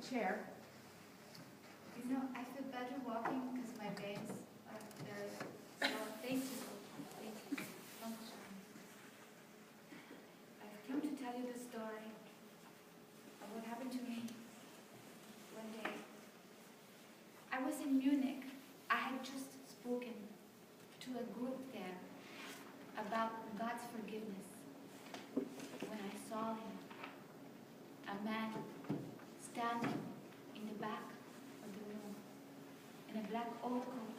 chair. You know, I feel better walking because my veins are very slow. Thank you. Thank you. I've come to tell you the story of what happened to me one day. I was in Munich. I had just spoken to a group there about God's forgiveness. When I saw him, a man standing in the back of the room in a black overcoat,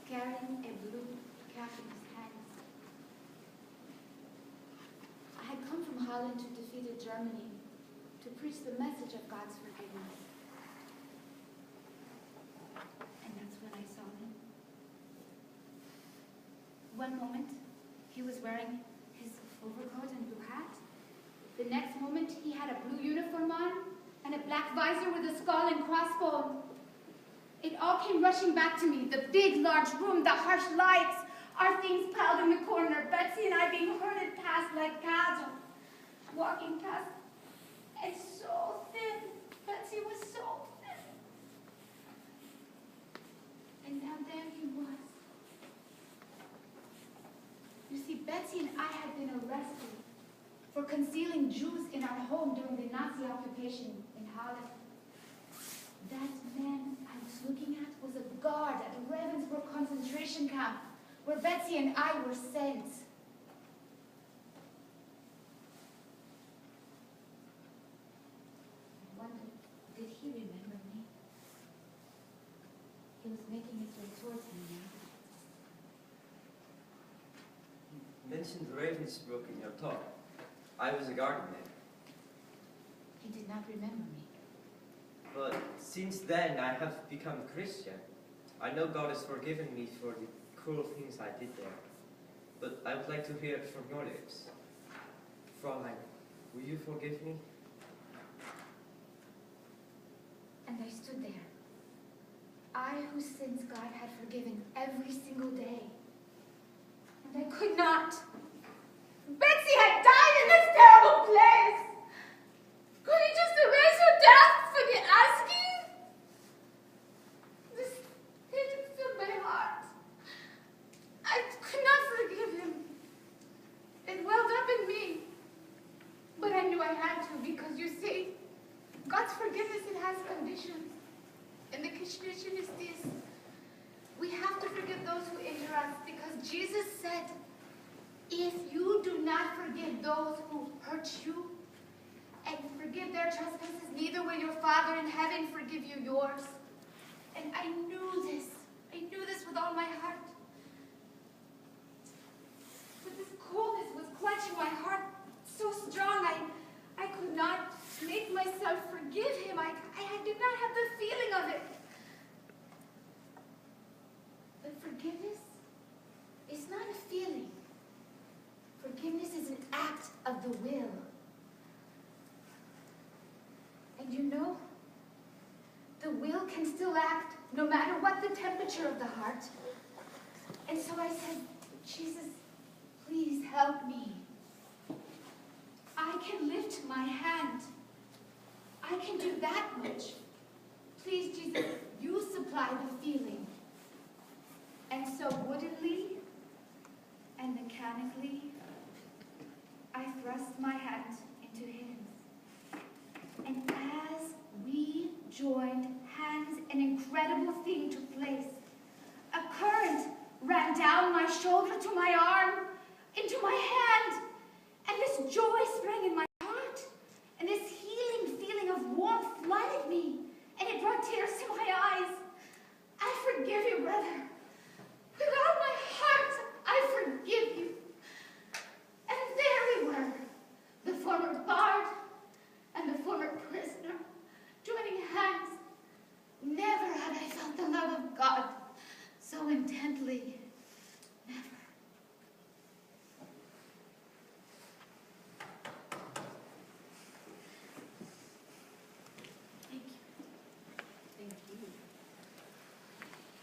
carrying a blue cap in his hands. I had come from Holland to defeated Germany to preach the message of God's forgiveness. And that's when I saw him. One moment, he was wearing his overcoat and blue hat. The next moment, he had a blue uniform on and a black visor with a skull and crossbones. It all came rushing back to me. The big, large room, the harsh lights, our things piled in the corner, Betsy and I being herded past like cattle, walking past. And so thin. Betsy was so thin. And now there he was. You see, Betsy and I had been arrested for concealing Jews in our home during the Nazi occupation in Holland. That man I was looking at was a guard at the Ravensbrück concentration camp, where Betsy and I were sent. I wondered, did he remember me? He was making his way towards me now. You mentioned Ravensbrück in your talk. I was a guard there. He did not remember me. But since then, I have become a Christian. I know God has forgiven me for the cruel things I did there. But I would like to hear it from your lips. Fräulein, will you forgive me? And I stood there. I, whose sins God had forgiven every single day. And I could not. Betsy had died in this terrible place. Could he just erase her death for the asking? This hate filled my heart. I could not forgive him. It welled up in me. But I knew I had to because, you see, God's forgiveness, it has conditions. And the condition is this. We have to forgive those who injure us because Jesus said, if you do not forgive those who hurt you and forgive their trespasses, neither will your Father in heaven forgive you yours. And I knew this. I knew this with all my heart. But this coldness was clutching my heart so strong, I could not make myself forgive him. I did not have the feeling of it. But forgiveness is not a feeling. Forgiveness is an act of the will. And you know, the will can still act no matter what the temperature of the heart. And so I said, Jesus, please help me. I can lift my hand. I can do that much. Please, Jesus, you supply the feeling. And so woodenly and mechanically, I thrust my hand into his. And as we joined hands, an incredible thing took place. A current ran down my shoulder to my arm, into my hand, and this joy